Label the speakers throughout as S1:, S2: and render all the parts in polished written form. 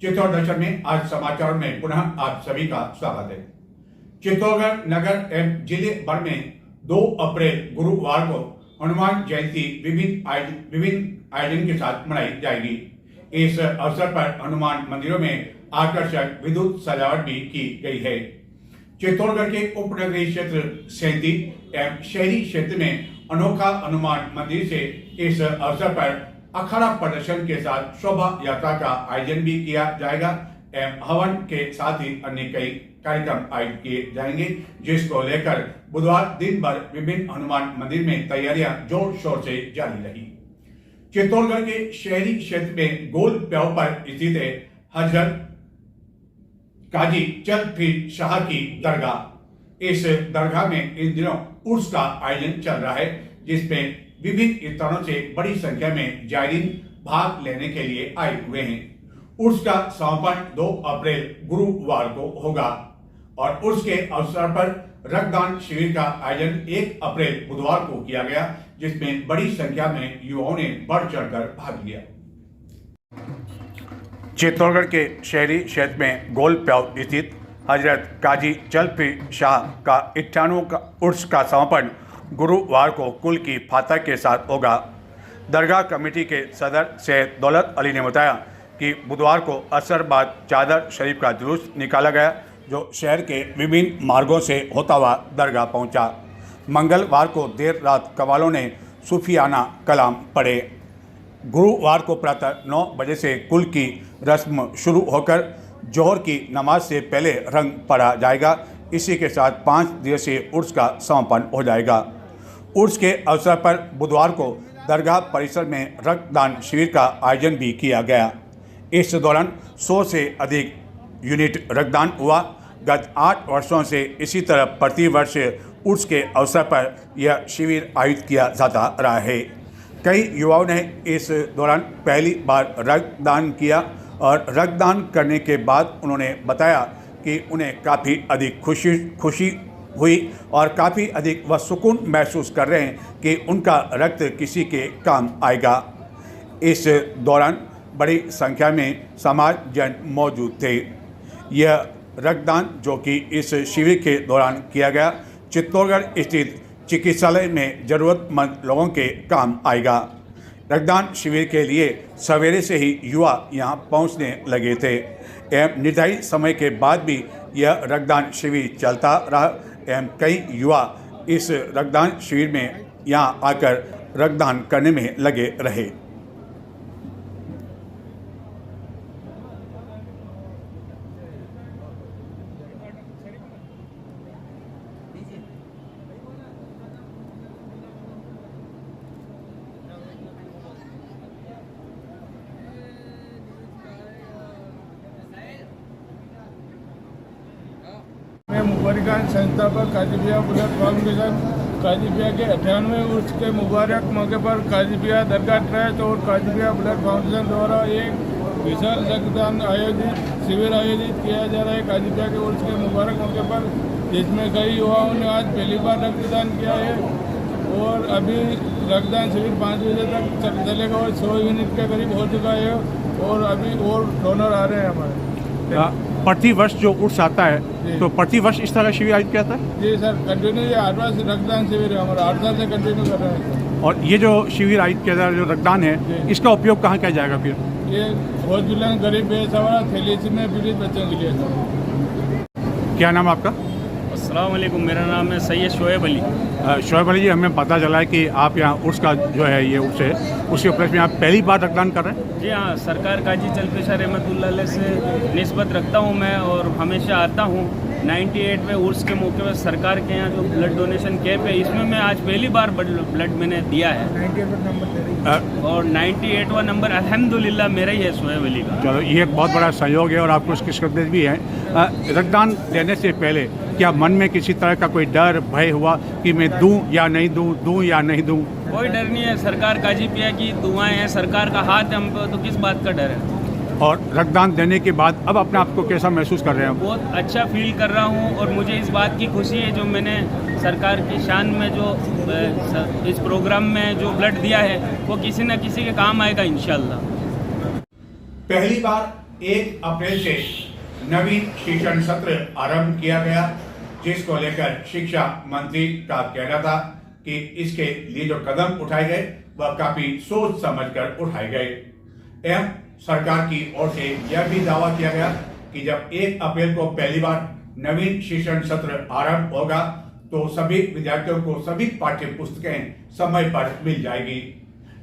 S1: चित्तौड़ दर्शन में आज समाचारों में पुनः आप सभी का स्वागत है। चित्तौड़गढ़ नगर एवं जिले भर में 2 अप्रैल गुरुवार को हनुमान जयंती विभिन्न आयोजन के साथ मनाई जाएगी। इस अवसर पर हनुमान मंदिरों में आकर्षक विद्युत सजावट भी की गई है। चित्तौड़गढ़ के उपनगरीय क्षेत्र सैंती एवं शहरी क्षेत्र में अनोखा हनुमान मंदिर से इस अवसर पर अखाड़ा प्रदर्शन के साथ शोभा यात्रा का आयोजन भी किया जाएगा एवं हवन के साथ ही अन्य कई कार्यक्रम आयोजित किए जाएंगे, जिसको लेकर बुधवार दिन भर विभिन्न हनुमान मंदिर में तैयारियां जोर शोर से जारी रही। चित्तौड़गढ़ के शहरी क्षेत्र में गोल प्याऊ पर स्थित है हजरत काजी चंद पीर शाह की दरगाह। इस दरगाह में इन दिनों उर्स का आयोजन चल रहा है, जिसमें विभिन्न स्थानों से बड़ी संख्या में जायरीन भाग लेने के लिए आए हुए हैं। उर्स का समापन 2 अप्रैल गुरुवार को होगा और उर्स के अवसर पर रक्तदान शिविर का आयोजन 1 अप्रैल बुधवार को किया गया, जिसमें बड़ी संख्या में युवाओं ने बढ़ चढ़कर भाग लिया। चित्तौड़गढ़ के शहरी क्षेत्र में गोल प्याऊ स्थित हजरत काजी चंद पीर शाह का 98वां का उर्स का समापन गुरुवार को कुल की फातह के साथ होगा। दरगाह कमेटी के सदर सैयद दौलत अली ने बताया कि बुधवार को असर बाद चादर शरीफ का जुलूस निकाला गया, जो शहर के विभिन्न मार्गों से होता हुआ दरगाह पहुंचा। मंगलवार को देर रात कव्वालों ने सूफियाना कलाम पढ़े। गुरुवार को प्रातः 9 बजे से कुल की रस्म शुरू होकर जोहर की नमाज से पहले रंग पड़ा जाएगा। इसी के साथ 5 दिवसीय उर्स का समापन हो जाएगा। उर्स के अवसर पर बुधवार को दरगाह परिसर में रक्तदान शिविर का आयोजन भी किया गया। इस दौरान 100 से अधिक यूनिट रक्तदान हुआ। गत 8 वर्षों से इसी तरह प्रति वर्ष उर्स के अवसर पर यह शिविर आयोजित किया जाता रहा है। कई युवाओं ने इस दौरान पहली बार रक्तदान किया और रक्तदान करने के बाद उन्होंने बताया कि उन्हें काफ़ी अधिक खुशी हुई और काफ़ी अधिक वह सुकून महसूस कर रहे हैं कि उनका रक्त किसी के काम आएगा। इस दौरान बड़ी संख्या में समाज जन मौजूद थे। यह रक्तदान जो कि इस शिविर के दौरान किया गया, चित्तौड़गढ़ स्थित चिकित्सालय में ज़रूरतमंद लोगों के काम आएगा। रक्तदान शिविर के लिए सवेरे से ही युवा यहां पहुंचने लगे थे एवं निर्धारित समय के बाद भी यह रक्तदान शिविर चलता रहा एवं कई युवा इस रक्तदान शिविर में यहां आकर रक्तदान करने में लगे रहे।
S2: मैं मुबारकान संस्थापक काजी भैया बुलट फाउंडेशन काजी भैया के 98वें उर्स के मुबारक मौके पर काजी भैया दरगाह ट्रस्ट और काजी भैया बुलट फाउंडेशन द्वारा एक विशाल रक्तदान शिविर आयोजित किया जा रहा है काजी भैया के उर्स के मुबारक मौके पर, जिसमें कई युवाओं ने आज पहली बार रक्तदान किया है और अभी रक्तदान शिविर 5 बजे तक चलेगा और 100 यूनिट के करीब हो चुका है और अभी और डोनर आ रहे हैं हमारे।
S3: प्रति वर्ष जो उर्स आता है तो प्रति वर्ष इस तरह का शिविर आयोजित किया जाता है? जी
S2: सर, कंटिन्यू ये 8वां रक्तदान शिविर है हमारा, 8 साल से कंटिन्यू कर रहे हैं।
S3: और ये जो शिविर आयोजित किया जा रहा है, जो रक्तदान है, इसका उपयोग कहाँ किया जाएगा फिर?
S2: ये हॉस्पिटल गरीब बेसहारा थैलेसीमिया पीड़ित बच्चों के लिए सर।
S3: क्या नाम है आपका?
S4: अस्सलाम वालेकुम, मेरा नाम है सैयद शोएब अली।
S3: शोएब अली जी, हमें पता चला है कि आप यहाँ उर्स का जो है ये उर्स है, उसके उपलक्ष्य में आप पहली बार रक्तदान कर रहे हैं?
S4: जी हाँ, सरकार काजी चंद पीर शाह रहमतुल्लाह अलैह से निस्बत रखता हूँ मैं और हमेशा आता हूँ। 98 में उर्स के मौके पर सरकार के यहाँ जो ब्लड डोनेशन कैंप है, इसमें मैं आज पहली बार ब्लड मैंने दिया है और 98वां नंबर अल्हम्दुलिल्लाह मेरा ही है शोएब अली का।
S3: चलो, ये एक बहुत बड़ा सहयोग है और आपको उसकी किस्मत भी है। रक्तदान देने से पहले क्या मन में किसी तरह का कोई डर भय हुआ कि मैं दूं या नहीं दूं या नहीं दूं?
S4: कोई डर नहीं है, सरकार काजी पिया की दुआएं हैं, सरकार का हाथ है हम पे, तो किस बात का डर है।
S3: और रक्तदान देने के बाद अब अपने आप को कैसा महसूस कर रहे हैं?
S4: बहुत अच्छा फील कर रहा हूँ और मुझे इस बात की खुशी है जो मैंने सरकार की शान में जो इस प्रोग्राम में जो ब्लड दिया है वो किसी न किसी के काम आएगा इंशाल्लाह।
S1: पहली बार 1 अप्रैल से नवीन शिक्षण सत्र आरंभ किया गया, जिसको लेकर शिक्षा मंत्री का कहना था कि इसके लिए जो कदम उठाए गए वह काफी सोच समझकर उठाए गए। एवं सरकार की ओर से यह भी दावा किया गया कि जब 1 अप्रैल को पहली बार नवीन शिक्षण सत्र आरंभ होगा तो सभी विद्यार्थियों को सभी पाठ्य पुस्तकें समय पर मिल जाएगी।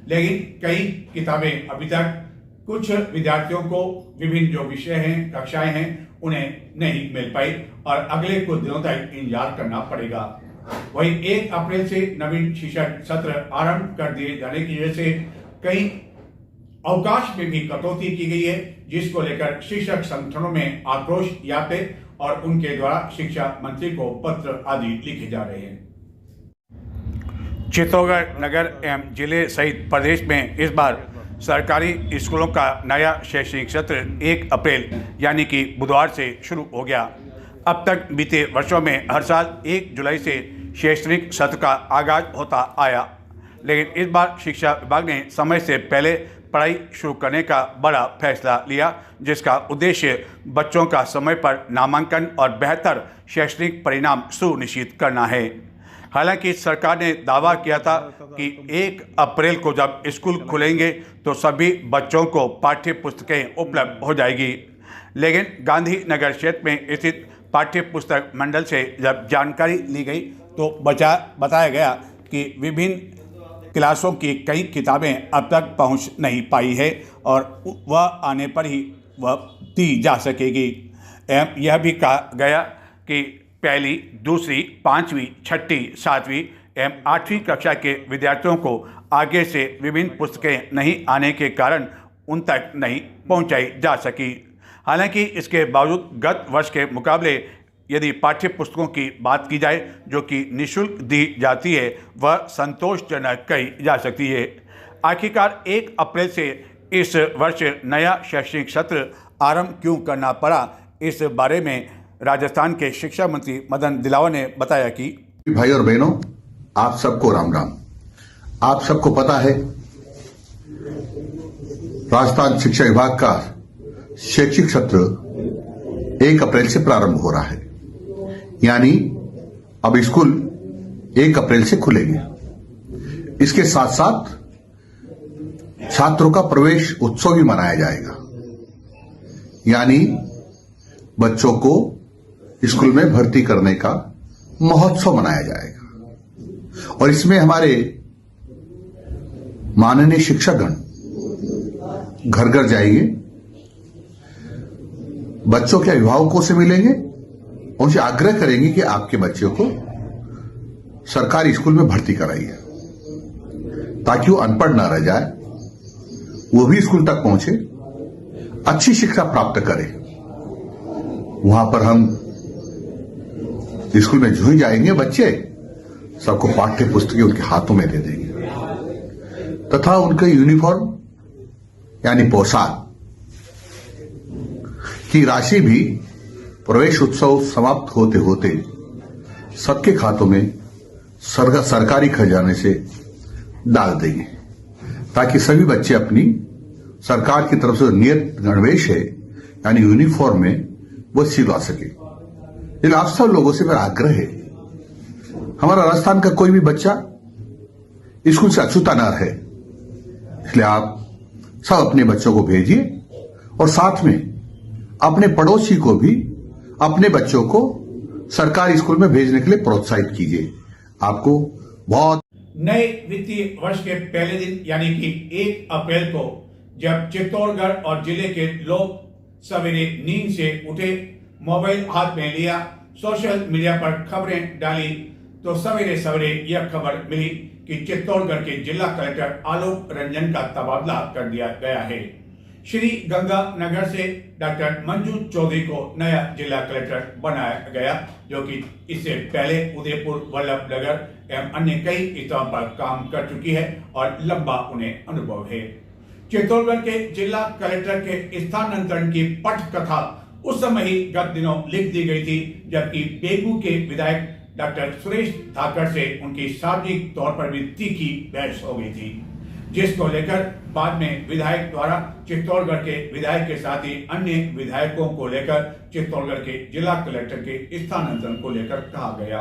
S1: लेकिन कई किताबें अभी तक कुछ विद्यार्थियों को विभिन्न जो विषय हैं, कक्षाएं हैं, उन्हें नहीं मिल पाई और अगले कुछ दिनों तक इंतजार करना पड़ेगा। वहीं 1 अप्रैल से नवीन शिक्षण सत्र आरंभ कर दिए जाने की वजह से कई अवकाश में भी कटौती की गई है, जिसको लेकर शिक्षक संगठनों में आक्रोश याते और उनके द्वारा शिक्षा मंत्री को पत्र आदि लिखे जा रहे हैं। चित्तौड़गढ़ नगर एवं जिले सहित प्रदेश में इस बार सरकारी स्कूलों का नया शैक्षणिक सत्र 1 अप्रैल यानी कि बुधवार से शुरू हो गया। अब तक बीते वर्षों में हर साल 1 जुलाई से शैक्षणिक सत्र का आगाज होता आया, लेकिन इस बार शिक्षा विभाग ने समय से पहले पढ़ाई शुरू करने का बड़ा फैसला लिया, जिसका उद्देश्य बच्चों का समय पर नामांकन और बेहतर शैक्षणिक परिणाम सुनिश्चित करना है। हालांकि सरकार ने दावा किया था कि 1 अप्रैल को जब स्कूल खुलेंगे तो सभी बच्चों को पाठ्य पुस्तकें उपलब्ध हो जाएगी, लेकिन गांधीनगर क्षेत्र में स्थित पाठ्य पुस्तक मंडल से जब जानकारी ली गई तो बताया गया कि विभिन्न क्लासों की कई किताबें अब तक पहुंच नहीं पाई है और वह आने पर ही वह दी जा सकेगी। एवं यह भी कहा गया कि पहली, दूसरी, 5वीं, 6ठी, 7वीं एवं 8वीं कक्षा के विद्यार्थियों को आगे से विभिन्न पुस्तकें नहीं आने के कारण उन तक नहीं पहुंचाई जा सकी। हालांकि इसके बावजूद गत वर्ष के मुकाबले यदि पाठ्य पुस्तकों की बात की जाए जो कि निःशुल्क दी जाती है, वह संतोषजनक कही जा सकती है। आखिरकार 1 अप्रैल से इस वर्ष नया शैक्षणिक सत्र आरंभ क्यों करना पड़ा, इस बारे में राजस्थान के शिक्षा मंत्री मदन दिलावर ने बताया कि
S5: भाई और बहनों, आप सबको राम राम। आप सबको पता है राजस्थान शिक्षा विभाग का शैक्षिक सत्र 1 अप्रैल से प्रारंभ हो रहा है, यानी अब स्कूल 1 अप्रैल से खुलेंगे। इसके साथ साथ छात्रों का प्रवेश उत्सव भी मनाया जाएगा, यानी बच्चों को स्कूल में भर्ती करने का महोत्सव मनाया जाएगा। और इसमें हमारे माननीय शिक्षकगण घर घर जाएंगे, बच्चों के अभिभावकों से मिलेंगे, उनसे आग्रह करेंगे कि आपके बच्चों को सरकारी स्कूल में भर्ती कराइए, ताकि वो अनपढ़ ना रह जाए, वो भी स्कूल तक पहुंचे, अच्छी शिक्षा प्राप्त करे। वहां पर हम स्कूल में जो ही जाएंगे बच्चे, सबको पाठ्य पुस्तकें उनके हाथों में दे देंगे तथा उनके यूनिफॉर्म यानी पोशाक की राशि भी प्रवेश उत्सव समाप्त होते होते सबके खातों में सरकारी खजाने से डाल देंगे, ताकि सभी बच्चे अपनी सरकार की तरफ से नियत गणवेश है यानी यूनिफॉर्म में वो सिलवा सके। लेकिन आप सब लोगों से मेरा आग्रह है, हमारा राजस्थान का कोई भी बच्चा स्कूल से अछूता ना रहे, इसलिए आप सब अपने बच्चों को भेजिए और साथ में अपने पड़ोसी को भी अपने बच्चों को सरकारी स्कूल में भेजने के लिए प्रोत्साहित कीजिए। आपको बहुत
S1: नए वित्तीय वर्ष के पहले दिन यानी कि 1 अप्रैल को जब चित्तौड़गढ़ और जिले के लोग सवेरे नींद से उठे, मोबाइल हाथ में लिया, सोशल मीडिया पर खबरें डाली, तो सवेरे सवेरे यह खबर मिली कि चित्तौड़गढ़ के जिला कलेक्टर आलोक रंजन का तबादला कर दिया गया है। श्री गंगानगर से डॉक्टर मंजू चौधरी को नया जिला कलेक्टर बनाया गया, जो कि इससे पहले उदयपुर, वल्लभनगर एवं अन्य कई स्थानों पर काम कर चुकी है और लंबा उन्हें अनुभव है। चित्तौड़गढ़ के जिला कलेक्टर के स्थानांतरण की पटकथा उस समय ही गत दिनों लिख दी गई थी, जबकि बेगू के विधायक डॉक्टर सुरेश धाकड़ से उनकी सार्वजनिक तौर पर भी तीखी बहस हो गई थी। जिसको लेकर बाद में विधायक द्वारा चित्तौड़गढ़ के विधायक के साथ ही अन्य विधायकों को लेकर चित्तौड़गढ़ के जिला कलेक्टर के स्थानांतरण को लेकर कहा गया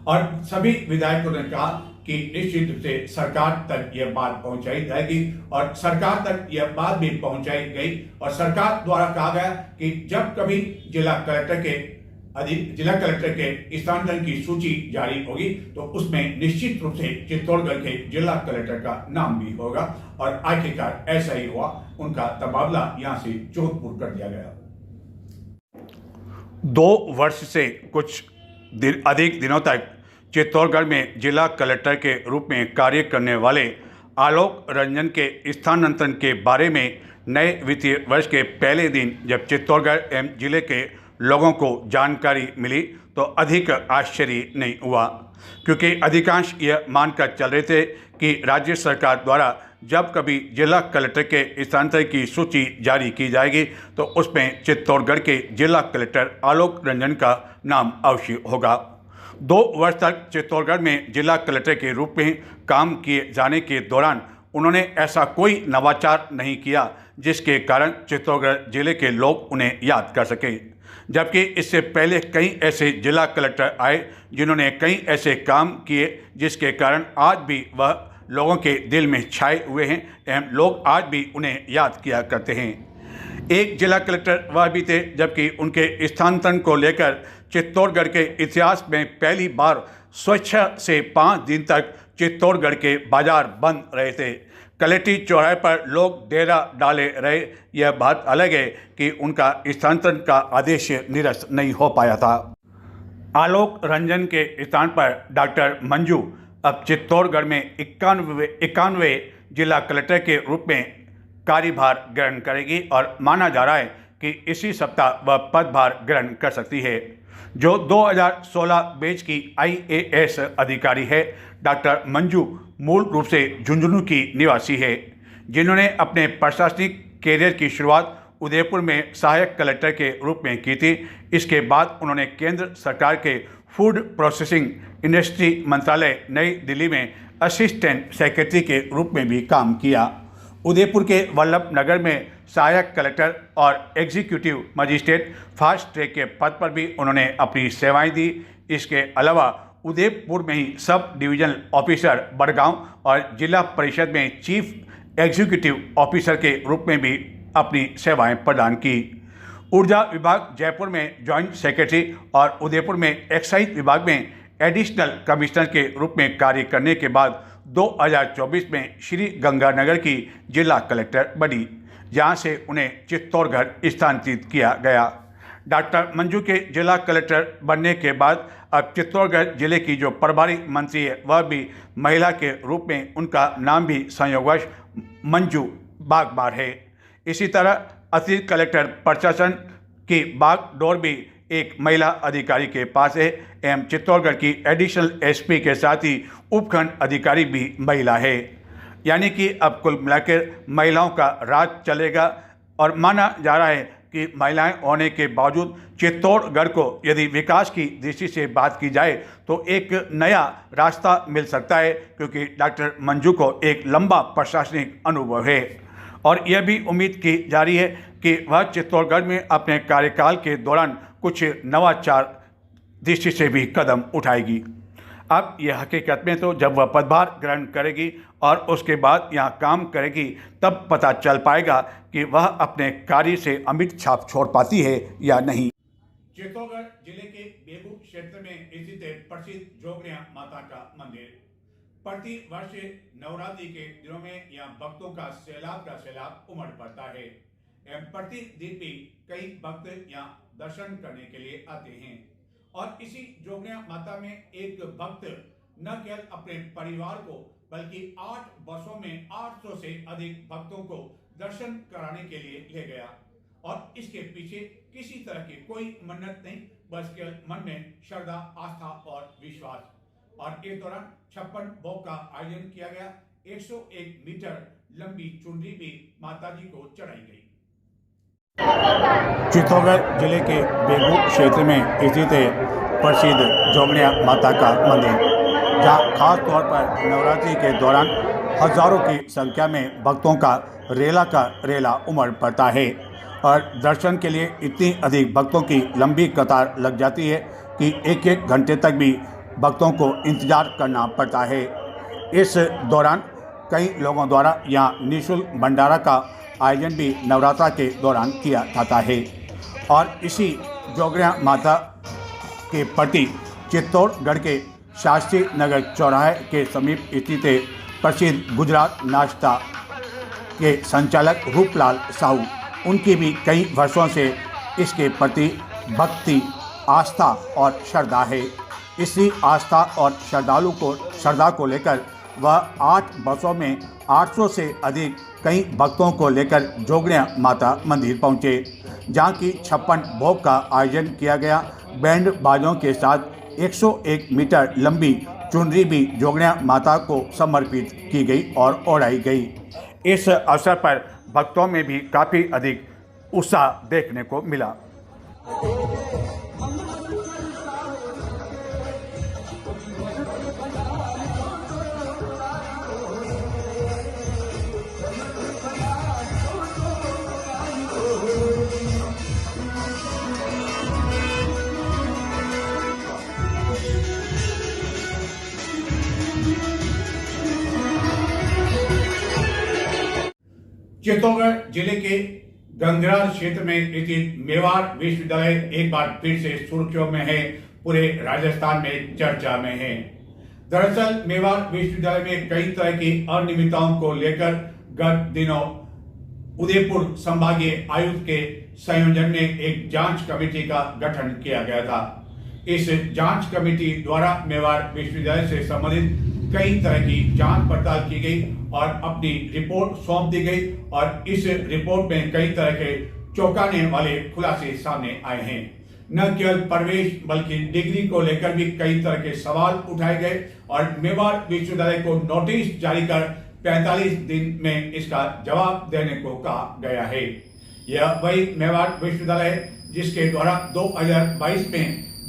S1: और सभी विधायकों ने कहा कि निश्चित रूप से सरकार तक यह बात पहुंचाई जाएगी और सरकार तक यह बात भी पहुंचाई गई और सरकार द्वारा कहा गया कि जब कभी जिला कलेक्टर के स्थानांतरण की सूची जारी होगी तो उसमें निश्चित रूप से चित्तौड़गढ़ के जिला कलेक्टर का नाम भी होगा और आखिरकार ऐसा ही हुआ। उनका तबादला यहां से जोधपुर कर दिया गया। 2 वर्ष से कुछ अधिक दिनों तक चित्तौड़गढ़ में जिला कलेक्टर के रूप में कार्य करने वाले आलोक रंजन के स्थानांतरण के बारे में नए वित्तीय वर्ष के पहले दिन जब चित्तौड़गढ़ एवं जिले के लोगों को जानकारी मिली तो अधिक आश्चर्य नहीं हुआ, क्योंकि अधिकांश यह मानकर चल रहे थे कि राज्य सरकार द्वारा जब कभी जिला कलेक्टर के स्थानांतरण की सूची जारी की जाएगी तो उसमें चित्तौड़गढ़ के जिला कलेक्टर आलोक रंजन का नाम अवश्य होगा। 2 वर्ष तक चित्तौड़गढ़ में जिला कलेक्टर के रूप में काम किए जाने के दौरान उन्होंने ऐसा कोई नवाचार नहीं किया जिसके कारण चित्तौड़गढ़ जिले के लोग उन्हें याद कर सके, जबकि इससे पहले कई ऐसे जिला कलेक्टर आए जिन्होंने कई ऐसे काम किए जिसके कारण आज भी वह लोगों के दिल में छाए हुए हैं एवं लोग आज भी उन्हें याद किया करते हैं। एक जिला कलेक्टर वह भी थे जबकि उनके स्थानांतरण को लेकर चित्तौड़गढ़ के इतिहास में पहली बार स्वेच्छा से 5 दिन तक चित्तौड़गढ़ के बाजार बंद रहे थे। कलेक्ट्री चौराहे पर लोग डेरा डाले रहे। यह बात अलग है कि उनका स्थानांतरण का आदेश निरस्त नहीं हो पाया था। आलोक रंजन के स्थान पर डॉक्टर मंजू अब चित्तौड़गढ़ में 91 जिला कलेक्टर के रूप में कार्यभार ग्रहण करेगी और माना जा रहा है कि इसी सप्ताह वह पदभार ग्रहण कर सकती है। जो 2016 बैच की IAS अधिकारी है, डॉक्टर मंजू मूल रूप से झुंझुनू की निवासी है, जिन्होंने अपने प्रशासनिक कैरियर की शुरुआत उदयपुर में सहायक कलेक्टर के रूप में की थी। इसके बाद उन्होंने केंद्र सरकार के फूड प्रोसेसिंग इंडस्ट्री मंत्रालय नई दिल्ली में असिस्टेंट सेक्रेटरी के रूप में भी काम किया। उदयपुर के वल्लभ नगर में सहायक कलेक्टर और एग्जीक्यूटिव मजिस्ट्रेट फास्ट ट्रैक के पद पर भी उन्होंने अपनी सेवाएं दी। इसके अलावा उदयपुर में ही सब डिवीजनल ऑफिसर बड़गांव और जिला परिषद में चीफ एग्जीक्यूटिव ऑफिसर के रूप में भी अपनी सेवाएं प्रदान की। ऊर्जा विभाग जयपुर में जॉइंट सेक्रेटरी और उदयपुर में एक्साइज विभाग में एडिशनल कमिश्नर के रूप में कार्य करने के बाद 2024 में श्री गंगानगर की जिला कलेक्टर बनी, जहां से उन्हें चित्तौड़गढ़ स्थानांतरित किया गया। डॉक्टर मंजू के जिला कलेक्टर बनने के बाद अब चित्तौड़गढ़ जिले की जो प्रभारी मंत्री है वह भी महिला के रूप में उनका नाम भी संयोगवश मंजू बागमार है। इसी तरह अतिरिक्त कलेक्टर प्रशासन की बागडोर भी एक महिला अधिकारी के पास है एवं चित्तौड़गढ़ की एडिशनल SP के साथ ही उपखंड अधिकारी भी महिला है। यानी कि अब कुल मिलाकर महिलाओं का राज चलेगा और माना जा रहा है कि महिलाएं होने के बावजूद चित्तौड़गढ़ को यदि विकास की दृष्टि से बात की जाए तो एक नया रास्ता मिल सकता है, क्योंकि डॉक्टर मंजू को एक लंबा प्रशासनिक अनुभव है और यह भी उम्मीद की जा रही है कि वह चित्तौड़गढ़ में अपने कार्यकाल के दौरान कुछ नवाचार दृष्टि से भी कदम उठाएगी। अब यह हकीकत में तो जब वह पदभार ग्रहण करेगी और उसके बाद यहाँ काम करेगी तब पता चल पाएगा कि वह अपने कार्य से अमिट छाप छोड़ पाती है या नहीं। चित्तौड़गढ़ जिले के बेगू क्षेत्र में स्थित प्रसिद्ध जोगनिया माता का मंदिर प्रति वर्ष नवरात्रि के दिनों में यहाँ भक्तों का सैलाब उमड़ पड़ता है एवं प्रतिदिन भी कई भक्त यहाँ दर्शन करने के लिए आते हैं और इसी जोगनिया माता में एक भक्त न केवल अपने परिवार को बल्कि 8 बसों में 800 से अधिक भक्तों को दर्शन कराने के लिए ले गया और इसके पीछे किसी तरह की कोई मन्नत नहीं, बस केवल मन में श्रद्धा, आस्था और विश्वास। और इस दौरान 56 भोग का आयोजन किया गया। 101 मीटर लंबी चुनरी भी माताजी को चढ़ाई गई। चित्तौड़गढ़ जिले के बेगू क्षेत्र में स्थित है प्रसिद्ध जोगनिया माता का मंदिर, जहां खास तौर पर नवरात्रि के दौरान हजारों की संख्या में भक्तों का रेला उमड़ पड़ता है और दर्शन के लिए इतनी अधिक भक्तों की लंबी कतार लग जाती है कि एक एक घंटे तक भी भक्तों को इंतजार करना पड़ता है। इस दौरान कई लोगों द्वारा यहाँ निःशुल्क भंडारा का आयोजन भी नवरात्रा के दौरान किया जाता है और इसी जोगड़िया माता के प्रति चित्तौड़गढ़ के शास्त्री नगर चौराहे के समीप स्थित प्रसिद्ध गुजरात नाश्ता के संचालक रूपलाल साहू, उनकी भी कई वर्षों से इसके प्रति भक्ति, आस्था और श्रद्धा है। इसी आस्था और श्रद्धा को लेकर वह 8 बसों में 800 से अधिक कई भक्तों को लेकर जोगड़िया माता मंदिर पहुँचे, जहाँ की 56 भोग का आयोजन किया गया। बैंड बाजों के साथ 101 मीटर लंबी चुनरी भी जोगड़िया माता को समर्पित की गई और ओढ़ाई गई। इस अवसर पर भक्तों में भी काफ़ी अधिक उत्साह देखने को मिला। चित्तौड़गढ़ जिले के गंगरार क्षेत्र में स्थित मेवाड़ विश्वविद्यालय एक बार फिर से सुर्खियों में है, पूरे राजस्थान में चर्चा में है। दरअसल मेवाड़ विश्वविद्यालय में कई तरह की अनियमितताओं को लेकर गत दिनों उदयपुर संभागीय आयुक्त के संयोजन में एक जांच कमेटी का गठन किया गया था। इस जांच कमेटी द्वारा मेवाड़ विश्वविद्यालय से संबंधित कई तरह की जांच पड़ताल की गई और अपनी रिपोर्ट सौंप दी गई और इस रिपोर्ट में कई तरह के चौंकाने वाले खुलासे सामने आए हैं। न केवल प्रवेश बल्कि डिग्री को लेकर भी कई तरह के सवाल उठाए गए और मेवाड़ विश्वविद्यालय को नोटिस जारी कर 45 दिन में इसका जवाब देने को कहा गया है। यह वही मेवाड़ विश्वविद्यालय है जिसके द्वारा 2022 में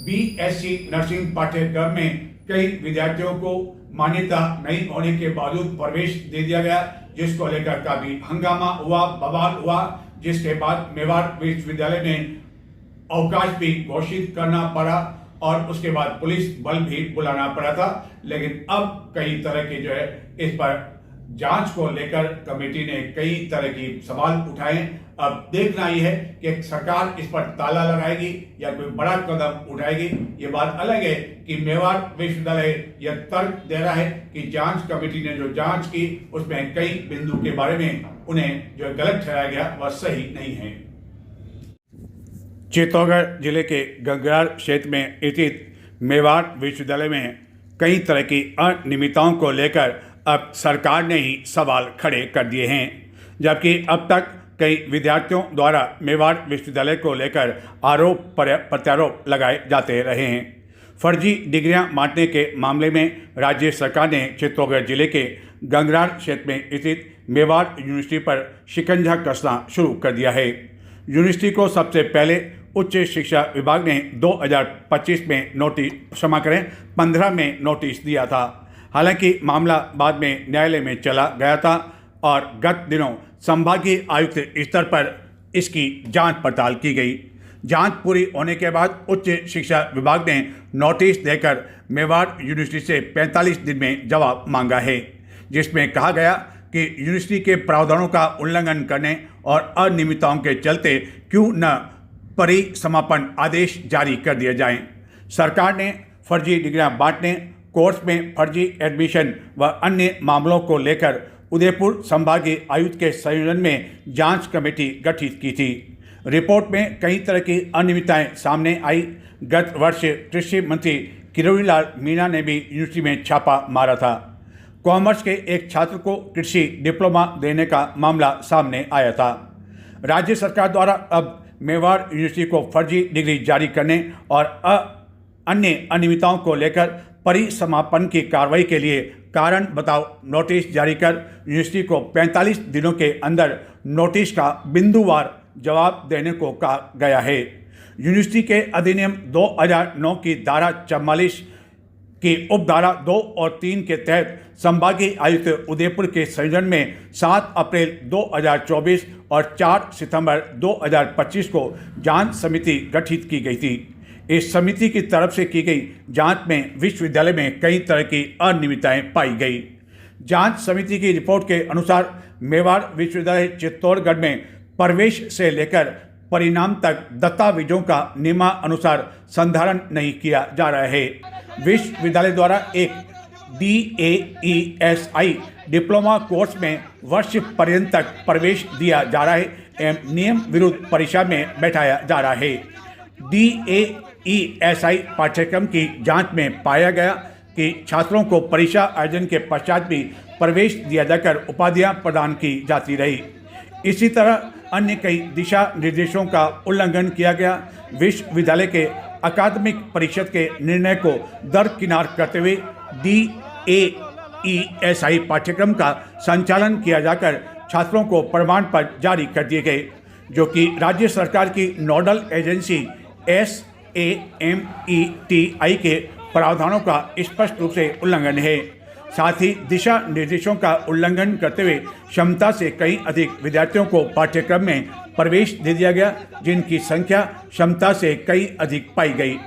S1: BSc नर्सिंग पाठ्यक्रम में कई विद्यार्थियों को मान्यता नहीं होने के बावजूद प्रवेश दे दिया गया, जिसको लेकर काफी हंगामा हुआ, बवाल हुआ, जिसके बाद मेवाड़ विश्वविद्यालय में अवकाश भी घोषित करना पड़ा और उसके बाद पुलिस बल भी बुलाना पड़ा था। लेकिन अब कई तरह के जो है इस पर जांच को लेकर कमेटी ने कई तरह की सवाल उठाए। अब देखना ही है कि सरकार इस पर ताला लगाएगी या कोई बड़ा कदम उठाएगी। ये बात अलग है कि मेवाड़ विश्वविद्यालय यह तर्क दे रहा है कि जांच कमेटी ने जो जांच की उसमें कई बिंदु के बारे में उन्हें जो गलत ठहराया गया वह सही नहीं है। चित्तौड़गढ़ जिले के गंगरार क्षेत्र में स्थित मेवाड़ विश्वविद्यालय में कई तरह की अनियमितताओं को लेकर अब सरकार ने ही सवाल खड़े कर दिए हैं, जबकि अब तक कई विद्यार्थियों द्वारा मेवाड़ विश्वविद्यालय को लेकर आरोप प्रत्यारोप लगाए जाते रहे हैं। फर्जी डिग्रियां बांटने के मामले में राज्य सरकार ने चित्तौड़गढ़ जिले के गंगरार क्षेत्र में स्थित मेवाड़ यूनिवर्सिटी पर शिकंजा कसना शुरू कर दिया है। यूनिवर्सिटी को सबसे पहले उच्च शिक्षा विभाग ने 2025 में 15 में नोटिस दिया था। हालांकि मामला बाद में न्यायालय में चला गया था और गत दिनों संभागीय आयुक्त स्तर पर इसकी जांच पड़ताल की गई। जांच पूरी होने के बाद उच्च शिक्षा विभाग ने नोटिस देकर मेवाड़ यूनिवर्सिटी से 45 दिन में जवाब मांगा है, जिसमें कहा गया कि यूनिवर्सिटी के प्रावधानों का उल्लंघन करने और अनियमितताओं के चलते क्यों न परिसमापन आदेश जारी कर दिए जाएं। सरकार ने फर्जी डिग्रियां बांटने, कोर्स में फर्जी एडमिशन व अन्य मामलों को लेकर उदयपुर संभागीय आयुक्त के संयोजन में जांच कमेटी गठित की थी। रिपोर्ट में कई तरह की अनियमितताएं सामने आई। गत वर्ष कृषि मंत्री किरोड़ीलाल मीणा ने भी यूनिवर्सिटी में छापा मारा था। कॉमर्स के एक छात्र को कृषि डिप्लोमा देने का मामला सामने आया था। राज्य सरकार द्वारा अब मेवाड़ यूनिवर्सिटी को फर्जी डिग्री जारी करने और अन्य अनियमितताओं को लेकर परिसमापन की कार्रवाई के लिए कारण बताओ नोटिस जारी कर यूनिवर्सिटी को 45 दिनों के अंदर नोटिस का बिंदुवार जवाब देने को कहा गया है। यूनिवर्सिटी के अधिनियम 2009 की धारा 44 कि उपधारा 2 और 3 के तहत संभागीय आयुक्त उदयपुर के संयोजन में 7 अप्रैल 2024 और 4 सितंबर 2025 को जांच समिति गठित की गई थी। इस समिति की तरफ से की गई जांच में विश्वविद्यालय में कई तरह की अनियमितताएं पाई गई। जांच समिति की रिपोर्ट के अनुसार मेवाड़ विश्वविद्यालय चित्तौड़गढ़ में प्रवेश से लेकर परिणाम तक दस्तावेजों का नियमानुसार संधारण नहीं किया जा रहा है। विश्वविद्यालय द्वारा एक DAESI डिप्लोमा कोर्स में वर्ष पर्यंत तक प्रवेश दिया जा रहा है एवं नियम विरुद्ध परीक्षा में बैठाया जा रहा है। DAESI पाठ्यक्रम की जांच में पाया गया कि छात्रों को परीक्षा आयोजन के पश्चात भी प्रवेश दिया जाकर उपाधियां प्रदान की जाती रही। इसी तरह अन्य कई दिशा निर्देशों का उल्लंघन किया गया। विश्वविद्यालय के अकादमिक परिषद के निर्णय को दरकिनार करते हुए DAESI पाठ्यक्रम का संचालन किया जाकर छात्रों को प्रमाण पत्र जारी कर दिए गए, जो कि राज्य सरकार की नोडल एजेंसी SAMETI के प्रावधानों का स्पष्ट रूप से उल्लंघन है। साथ ही दिशा निर्देशों का उल्लंघन करते हुए क्षमता से कई अधिक विद्यार्थियों को पाठ्यक्रम में प्रवेश दे दिया गया, जिनकी संख्या क्षमता से कई अधिक पाई गई।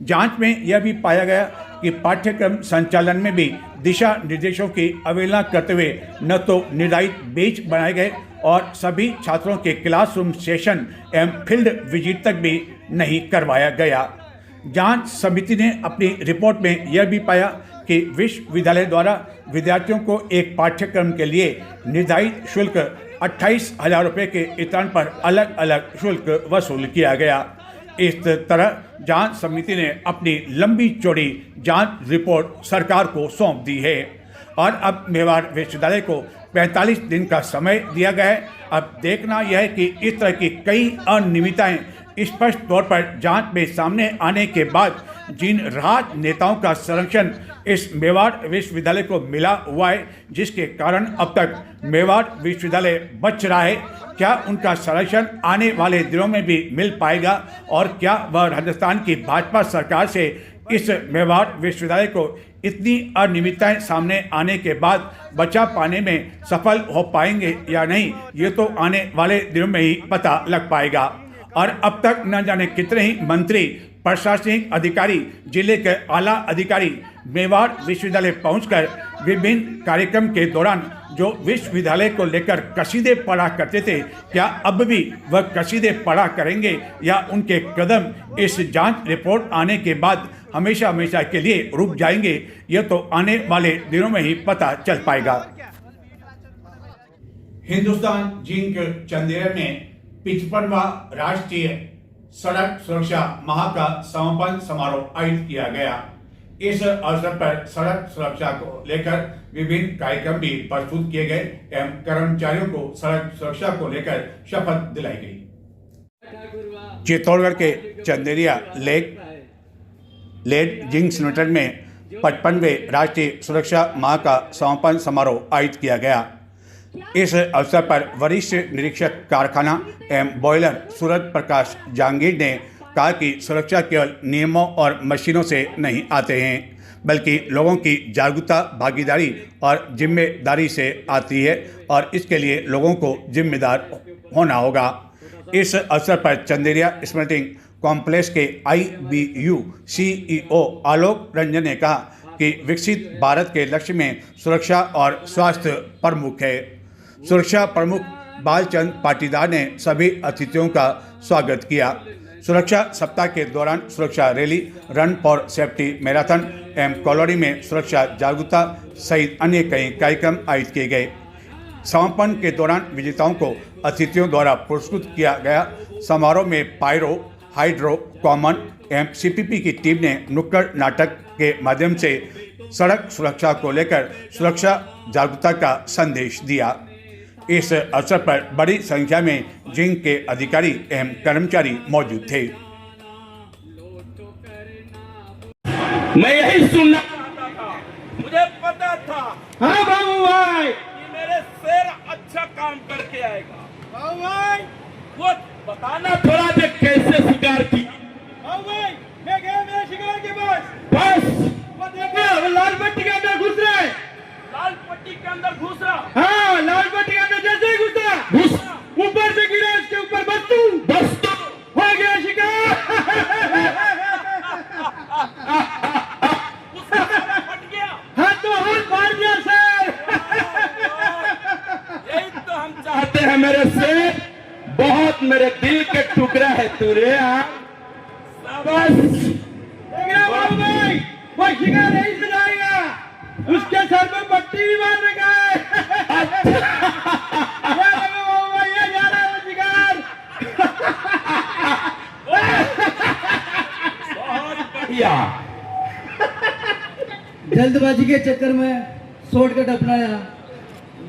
S1: जांच में यह भी पाया गया कि पाठ्यक्रम संचालन में भी दिशा निर्देशों की अवहेलना करते हुए न तो निर्धारित बैच बनाए गए और सभी छात्रों के क्लासरूम सेशन एवं फील्ड विजिट तक भी नहीं करवाया गया। जांच समिति ने अपनी रिपोर्ट में यह भी पाया कि विश्वविद्यालय द्वारा विद्यार्थियों को एक पाठ्यक्रम के लिए निर्धारित शुल्क 28,000 रुपये के स्थान पर अलग अलग शुल्क वसूल किया गया। इस तरह जांच समिति ने अपनी लंबी चौड़ी जांच रिपोर्ट सरकार को सौंप दी है और अब मेवाड़ विश्वविद्यालय को 45 दिन का समय दिया गया है। अब देखना यह है कि इस तरह की कई अनियमितताएं स्पष्ट तौर पर जांच में सामने आने के बाद जिन राजनेताओं का संरक्षण इस मेवाड़ विश्वविद्यालय को मिला हुआ है, जिसके कारण अब तक मेवाड़ विश्वविद्यालय बच रहा है, क्या उनका संरक्षण आने वाले दिनों में भी मिल पाएगा और क्या वह राजस्थान की भाजपा सरकार से इस मेवाड़ विश्वविद्यालय को इतनी अनियमितताएं सामने आने के बाद बचा पाने में सफल हो पाएंगे या नहीं, ये तो आने वाले दिनों में ही पता लग पाएगा। और अब तक न जाने कितने ही मंत्री, प्रशासनिक अधिकारी, जिले के आला अधिकारी मेवाड़ विश्वविद्यालय पहुंचकर विभिन्न कार्यक्रम के दौरान जो विश्वविद्यालय को लेकर कसीदे पढ़ा करते थे, क्या अब भी वह कसीदे पढ़ा करेंगे या उनके कदम इस जांच रिपोर्ट आने के बाद हमेशा हमेशा के लिए रुक जाएंगे, यह तो आने वाले दिनों में ही पता चल पाएगा। हिंदुस्तान जिंक चंदेर में 55वां राष्ट्रीय सड़क सुरक्षा माह का समापन समारोह आयोजित किया गया। इस अवसर पर सड़क सुरक्षा को लेकर विभिन्न कार्यक्रम भी प्रस्तुत किए गए एवं कर्मचारियों को सड़क सुरक्षा को लेकर शपथ दिलाई गई। चित्तौड़गढ़ के चंदेरिया लेड जिंक लिमिटेड में 55वें राष्ट्रीय सुरक्षा माह का समापन समारोह आयोजित किया गया। इस अवसर पर वरिष्ठ निरीक्षक कारखाना एवं बॉयलर सूरज प्रकाश जहांगीर ने कहा कि सुरक्षा केवल नियमों और मशीनों से नहीं आते हैं, बल्कि लोगों की जागरूकता, भागीदारी और जिम्मेदारी से आती है और इसके लिए लोगों को जिम्मेदार होना होगा। इस अवसर पर चंदेरिया स्मेल्टिंग कॉम्प्लेक्स के IBU CEO आलोक रंजन ने कहा कि विकसित भारत के लक्ष्य में सुरक्षा और स्वास्थ्य प्रमुख है। सुरक्षा प्रमुख बालचंद पाटीदार ने सभी अतिथियों का स्वागत किया। सुरक्षा सप्ताह के दौरान सुरक्षा rally, run for safety marathon एवं कॉलोनी में सुरक्षा जागरूकता सहित अन्य कई कार्यक्रम आयोजित किए गए। समापन के दौरान विजेताओं को अतिथियों द्वारा पुरस्कृत किया गया। समारोह में पायरो, हाइड्रो, कॉमन एवं CPP की टीम ने नुक्कड़ नाटक के माध्यम से सड़क सुरक्षा को लेकर सुरक्षा जागरूकता का संदेश दिया। इस अवसर पर बड़ी संख्या में जिंक के अधिकारी एवं कर्मचारी मौजूद थे।
S6: मैं यही सुनना चाहता था, मुझे पता था हाँ बाबू भाई कि मेरे शेर अच्छा काम करके आएगा। बाबू भाई वो बताना थोड़ा दे कैसे शिकार की। बाबू भाई मैं गया मेरे शिकार के पास, बस वो देखो पट्टी के अंदर घुस रहा है,
S4: लाल पट्टी के अंदर घुस रहा,
S6: हाँ लाल पट्टी के अंदर जैसे ही घुसा, ऊपर से गिरा, इसके ऊपर बस्तू हो गया शिकार।
S4: फट गया।
S6: हाथ तो हाथ मार दिया सर।
S4: यही तो हम
S6: चाहते हैं मेरे से, बहुत मेरे दिल के टुकड़ा है तू रे। बस बाबू भाई, वो शिकार यही से जाएगा, उसके सर में पट्टी भी मारने का है। बाबू भाई ये जा रहा है शिकार। बहुत बढ़िया।
S7: जल्दबाजी के चक्कर में शॉर्टकट अपनाया,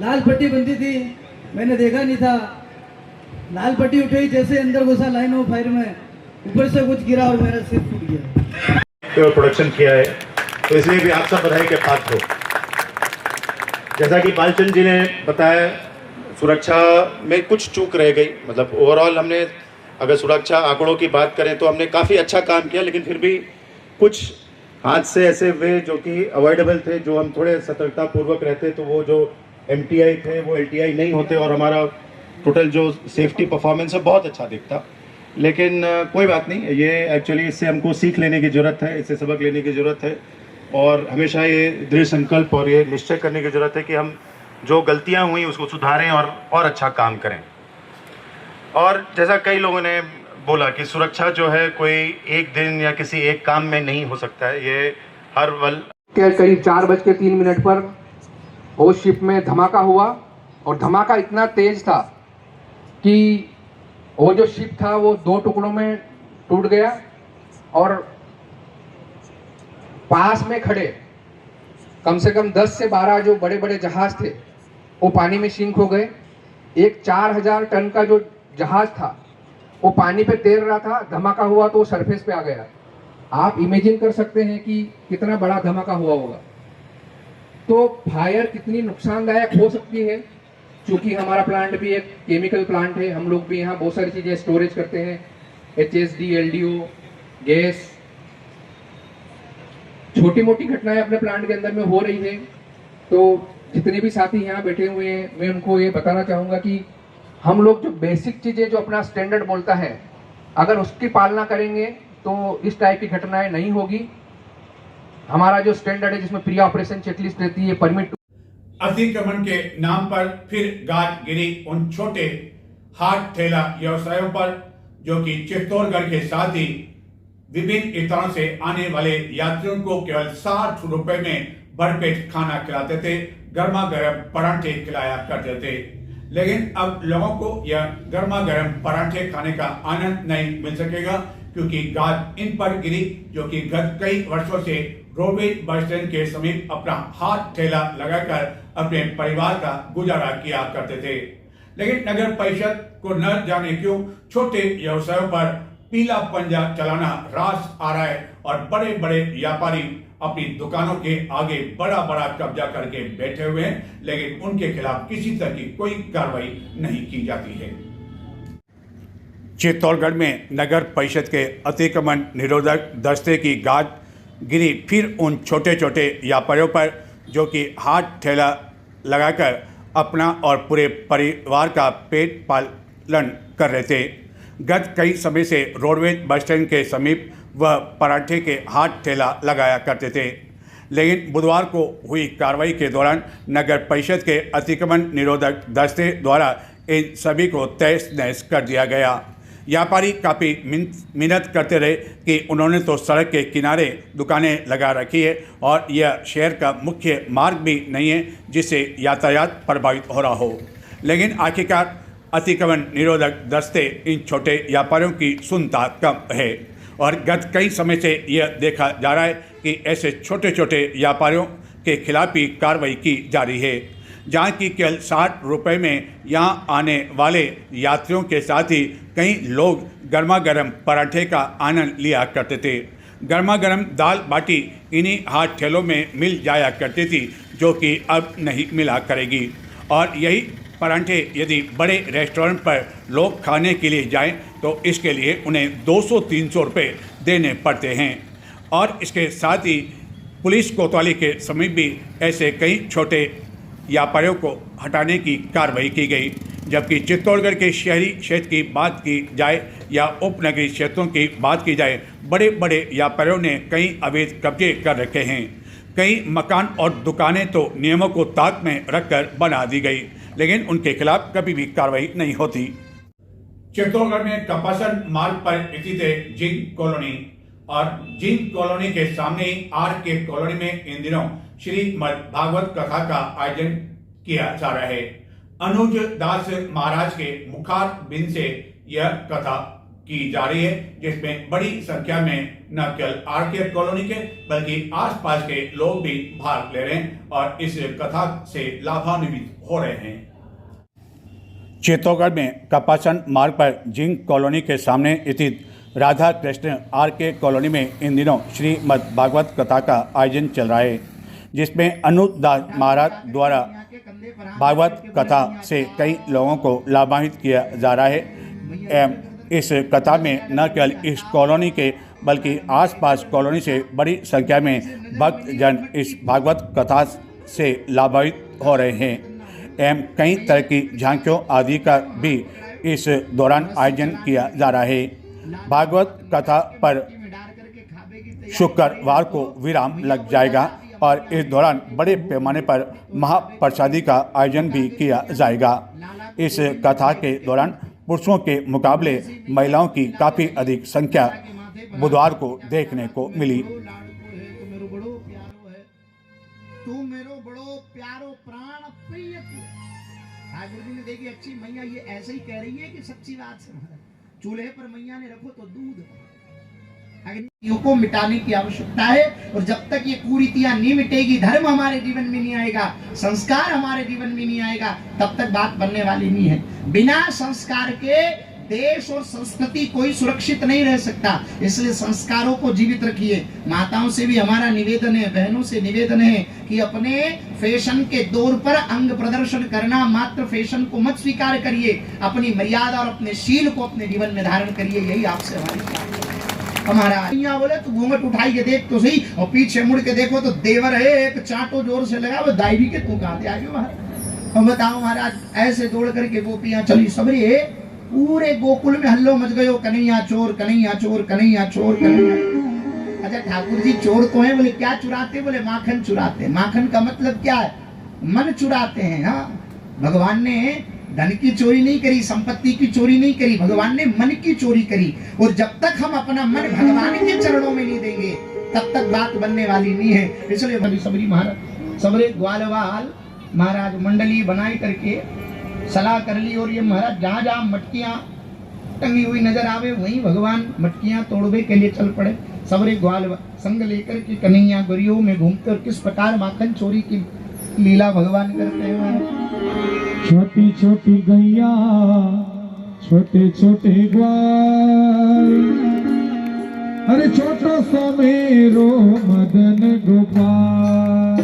S7: लाल पट्टी बंदी थी, मैंने देखा नहीं था, लाल पट्टी उठाई, जैसे अंदर घुसा लाइन ऑफ फायर में, ऊपर से कुछ गिरा और मेरा सिर फूट गया।
S8: और प्रोडक्शन किया है, तो इसलिए भी आप सब बधाई के पात्र हो। जैसा कि पालचंद जी ने बताया, सुरक्षा में कुछ चूक रह गई, मतलब ओवरऑल हमने अगर सुरक्षा आंकड़ों की बात करें तो हमने काफ़ी अच्छा काम किया, लेकिन फिर भी कुछ हादसे ऐसे हुए जो कि अवॉइडेबल थे, जो हम थोड़े सतर्कता पूर्वक रहते तो वो जो MTI थे वो LTI नहीं होते और हमारा टोटल जो सेफ्टी परफॉर्मेंस है बहुत अच्छा दिखता। लेकिन कोई बात नहीं, ये एक्चुअली इससे हमको सीख लेने की ज़रूरत है, इससे सबक लेने की ज़रूरत है और हमेशा ये दृढ़ संकल्प और ये निश्चय करने की ज़रूरत है कि हम जो गलतियां हुई उसको सुधारें और अच्छा काम करें। और जैसा कई लोगों ने बोला कि सुरक्षा जो है कोई एक दिन या किसी एक काम में नहीं हो सकता है, ये हर पल।
S9: करीब 4:03 पर उस शिप में धमाका हुआ और धमाका इतना तेज था कि वो जो शिप था वो 2 टुकड़ों में टूट गया और पास में खड़े कम से कम 10 से 12 जो बड़े बड़े जहाज थे वो पानी में सिंक हो गए। एक 4000 टन का जो जहाज था वो पानी पे तैर रहा था, धमाका हुआ तो वो सरफेस पे आ गया। आप इमेजिन कर सकते हैं कि कितना बड़ा धमाका हुआ होगा। तो फायर कितनी नुकसानदायक हो सकती है, क्योंकि हमारा प्लांट भी एक केमिकल प्लांट है, हम लोग भी यहाँ बहुत सारी चीज़ें स्टोरेज करते हैं, HSD, LDO, गैस, छोटी मोटी घटनाएं अपने प्लांट के अंदर में हो रही है। तो जितने भी साथी यहाँ बैठे हुए हैं, मैं उनको ये बताना चाहूँगा कि हम लोग जो बेसिक चीज़ें जो अपना स्टैंडर्ड बोलता है, अगर उसकी पालना करेंगे तो इस टाइप की घटनाएं नहीं होगी। हमारा जो स्टैंडर्ड है जिसमें प्री ऑपरेशन चेकलिस्ट रहती है, परमिट
S1: अतिक्रमण के नाम पर फिर गाज गिरी उन छोटे हाथ ठेला व्यवसायों पर जो कि चित्तौड़गढ़ के साथ ही विभिन्न स्थानों से आने वाले यात्रियों को केवल 60 रुपए में भरपेट खाना खिलाते थे, गर्मा गर्म पराठे खिलाया करते थे। लेकिन अब लोगों को यह गर्मा गर्म पराठे खाने का आनंद नहीं मिल सकेगा, क्योंकि गाज इन पर गिरी जो कि गत कई वर्षों से रोडवेज बस स्टैंड के समीप अपना हाथ ठेला लगाकर अपने परिवार का गुजारा किया करते थे। लेकिन नगर परिषद को न जाने क्यों छोटे व्यवसायों पर पीला पंजा चलाना रास आ रहा है और बड़े बड़े व्यापारी अपनी दुकानों के आगे बड़ा बड़ा कब्जा करके बैठे हुए हैं, लेकिन उनके खिलाफ किसी तरह की कोई कार्रवाई नहीं की जाती है। चित्तौड़गढ़ में नगर परिषद के अतिक्रमण निरोधक दस्ते की गाज गिरी फिर उन छोटे छोटे व्यापारियों पर जो कि हाथ ठेला लगाकर अपना और पूरे परिवार का पेट पालन कर रहे थे। गत कई समय से रोडवेज बस स्टैंड के समीप वह पराठे के हाथ ठेला लगाया करते थे, लेकिन बुधवार को हुई कार्रवाई के दौरान नगर परिषद के अतिक्रमण निरोधक दस्ते द्वारा इन सभी को तहस नहस कर दिया गया। व्यापारी काफ़ी मिन्नत करते रहे कि उन्होंने तो सड़क के किनारे दुकानें लगा रखी है और यह शहर का मुख्य मार्ग भी नहीं है जिससे यातायात प्रभावित हो रहा हो, लेकिन आखिरकार अतिक्रमण निरोधक दस्ते इन छोटे व्यापारियों की सुनता कम है और गत कई समय से यह देखा जा रहा है कि ऐसे छोटे छोटे व्यापारियों के खिलाफ ही कार्रवाई की जा रही है, जहाँ की केवल 60 रुपये में यहाँ आने वाले यात्रियों के साथ ही कई लोग गर्मा गर्म पराठे का आनंद लिया करते थे। गर्मा गर्म दाल बाटी इन्हीं हाथ ठेलों में मिल जाया करती थी जो कि अब नहीं मिला करेगी और यही पराठे यदि बड़े रेस्टोरेंट पर लोग खाने के लिए जाएं तो इसके लिए उन्हें 200-300 रुपये देने पड़ते हैं और इसके साथ ही पुलिस कोतवाली के समीप भी ऐसे कई छोटे व्यापारियों को हटाने की कार्रवाई की गई। जबकि चित्तौड़गढ़ के शहरी क्षेत्र की बात की जाए या उपनगरीय क्षेत्रों की बात की जाए, बड़े बड़े व्यापारियों ने कई अवैध कब्जे कर रखे हैं। कई मकान और दुकानें तो नियमों को ताक में रखकर बना दी गई, लेकिन उनके खिलाफ कभी भी कार्रवाई नहीं होती। चित्तौड़गढ़ में कपासन मार्ग पर स्थित है जिंक कॉलोनी और जिंक कॉलोनी के सामने ही RK कॉलोनी में इन दिनों श्रीमद् भागवत कथा का आयोजन किया जा रहा है। अनुज दास महाराज के मुखार बिन से यह कथा की जा रही है, जिसमें बड़ी संख्या में न केवल RK कॉलोनी के बल्कि आसपास के लोग भी भाग ले रहे हैं और इस कथा से लाभान्वित हो रहे हैं। चित्तौड़गढ़ में कपासन मार्ग पर जिंक कॉलोनी के सामने स्थित राधा कृष्ण RK कॉलोनी में इन दिनों श्रीमद् भागवत कथा का आयोजन चल रहा है, जिसमें अनुदास महाराज द्वारा भागवत कथा से कई लोगों को लाभान्वित किया जा रहा है। इस कथा में न केवल इस कॉलोनी के बल्कि आसपास कॉलोनी से बड़ी संख्या में भक्तजन इस भागवत कथा से लाभान्वित हो रहे हैं एवं कई तरह की झांकियों आदि का भी इस दौरान आयोजन किया जा रहा है। भागवत कथा पर शुक्रवार को विराम लग जाएगा और इस दौरान बड़े पैमाने पर महाप्रसादी का आयोजन भी किया जाएगा। इस कथा के दौरान पुरुषों के मुकाबले महिलाओं की काफ़ी अधिक संख्या बुधवार को देखने को मिली।
S10: तू मेरो बड़ो प्यारो प्राण प्रिय ठाकुर जी ने देखी अच्छी मैया ये ऐसे ही कह रही है कि सच्ची बात से चूल्हे पर मैया ने रखो तो दूध अग्नियों को मिटाने की आवश्यकता है। और जब तक ये कुरीतियां नहीं मिटेगी, धर्म हमारे जीवन में नहीं आएगा, संस्कार हमारे जीवन में नहीं आएगा, तब तक बात बनने वाली नहीं है। बिना संस्कार के देश और संस्कृति कोई सुरक्षित नहीं रह सकता। इसलिए संस्कारों को जीवित रखिए। माताओं से भी हमारा निवेदन है, बहनों से निवेदन है कि अपने फैशन के दौर पर अंग प्रदर्शन करना मात्र फैशन को मत स्वीकार करिए, अपनी मर्यादा और अपने शील को अपने जीवन में धारण करिए। यही आपसे हमारी हमारा यहाँ बोले तो घूंघट उठाई के देख तो सही, और पीछे मुड़ के देखो तो देवर है एक चांटो जोर से लगा, वो दाई के तू कहां आ गए महाराज। और बताओ महाराज, ऐसे दौड़ करके गोपियां चली सबरे, पूरे गोकुल में हल्लो मच गयो, कन्हैया चोर कन्हैया चोर कन्हैया चोर कन्हैया। अच्छा ठाकुर जी चोर तो हैं, बोले क्या चुराते? बोले माखन चुराते। माखन का मतलब क्या है? मन चुराते हैं। हाँ, भगवान ने धन की चोरी नहीं करी, संपत्ति की चोरी नहीं करी, भगवान ने मन की चोरी करी। और जब तक हम अपना मन भगवान के चरणों में नहीं देंगे तब तक बात बनने वाली नहीं है। इसलिए सबरी महाराज सबरे ग्वालवाल महाराज मंडली बनाई करके सलाह कर ली, और ये महाराज जहाँ जहाँ मटकियां टंगी हुई नजर आवे वहीं भगवान मटकियां तोड़वे के लिए चल पड़े। सबरे ग्वाल संग लेकर के कन्हैया गोरियों में घूमते और किस प्रकार माखन चोरी की लीला भगवान करते हैं।
S2: छोटी छोटी गैया छोटे छोटे ग्वाल, अरे छोटो सो मेरो मदन गोपाल।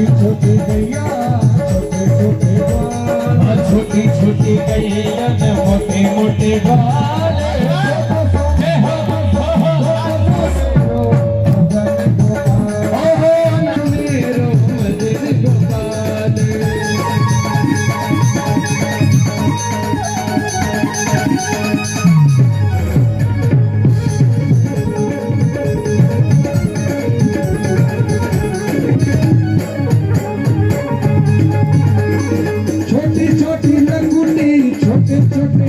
S2: छोटी गैया छोटे छोटे बाल, छोटी छोटी गैया मोटे मोटे बाल। छोटी छोटी लंगुटी छोटे छोटे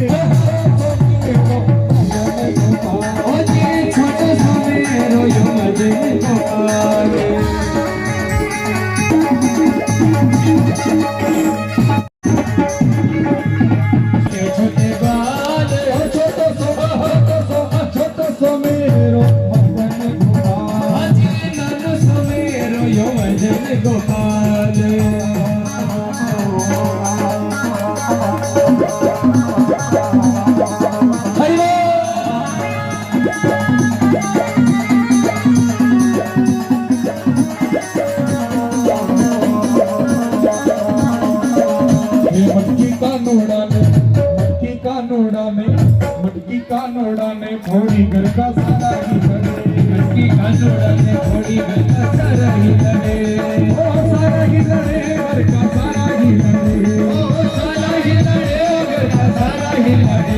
S2: फोड़ी घर का सारा ही लड़े, मटकी का जोड़ा ने फोड़ी घर का सारा ही लड़े, ओ सारा ही लड़े घर का सारा ही लड़े, ओ सारा ही लड़े घर का सारा ही लड़े।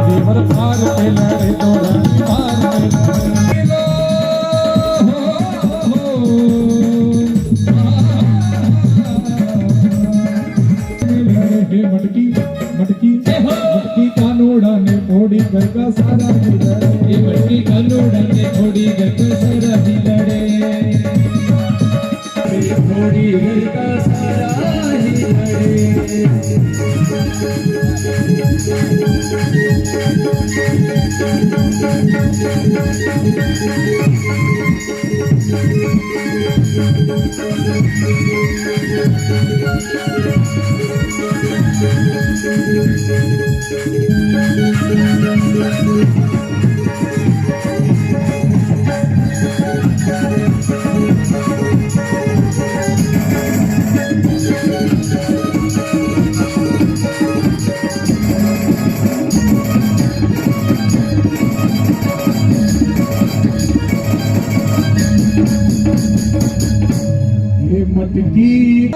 S2: देवर पार पे लड़े तो रानी पार पे लड़े, मटकी मटकी मटकी का नोड़ा ने फोड़ी घर का सारा ही लड़े, मटकी का नोड़ा ने फोड़ी घर का सारा ही लड़े, फोड़ी घर का सारा ही लड़े। मटकी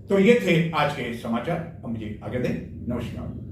S1: तो ये थे आज के समाचार। हम मुझे आगे दें। नमस्कार।